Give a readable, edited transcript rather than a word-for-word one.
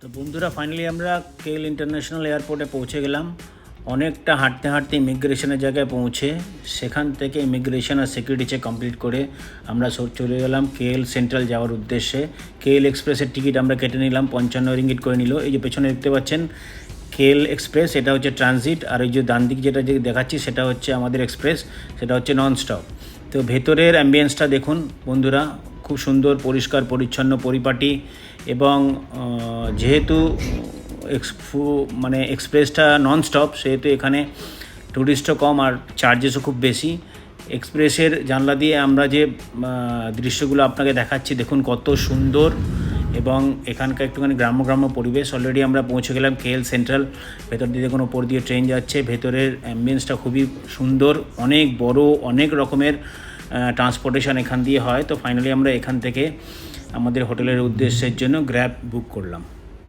তো বন্ধুরা ফাইনালি আমরা কেএল ইন্টারন্যাশনাল এয়ারপোর্টে পৌঁছে গেলাম। অনেকটা হাঁটতে হাঁটতে ইমিগ্রেশনের জায়গায় পৌঁছে সেখান থেকে ইমিগ্রেশন আর সিকিউরিটি চেক কমপ্লিট করে আমরা চলে গেলাম কেএল সেন্ট্রাল যাওয়ার উদ্দেশ্যে। কেএল এক্সপ্রেসের টিকিট আমরা কেটে নিলাম, 55 রিঙ্গিট করে নিল। এই যে পেছনে দেখতে পাচ্ছেন কেএল এক্সপ্রেস, এটা হচ্ছে ট্রানজিট, আর ওই যে ডান দিক যেটা দেখাচ্ছি সেটা হচ্ছে আমাদের এক্সপ্রেস, সেটা হচ্ছে নন স্টপ। তো ভেতরের অ্যাম্বিয়েন্সটা দেখুন বন্ধুরা, খুব সুন্দর, পরিষ্কার পরিচ্ছন্ন, পরিপাটি। এবং যেহেতু এক্সপ্রেসটা নন স্টপ, সেহেতু এখানে টুরিস্টও কম আর চার্জেসও খুব বেশি। এক্সপ্রেসের জানলা দিয়ে আমরা যে দৃশ্যগুলো আপনাকে দেখাচ্ছি দেখুন কত সুন্দর, এবং এখানকার একটুখানি গ্রাম্য পরিবেশ। অলরেডি আমরা পৌঁছে গেলাম কেএল সেন্ট্রাল। ভেতর দিয়ে দেখুন ওপর দিয়ে ট্রেন যাচ্ছে। ভেতরের অ্যাম্বিয়েন্সটা খুবই সুন্দর, অনেক বড়, অনেক রকমের ট্রান্সপোর্টেশন এখান দিয়ে হয়। তো ফাইনালি আমরা এখান থেকে আমাদের হোটেলের উদ্দেশ্যের জন্য গ্র্যাব বুক করলাম।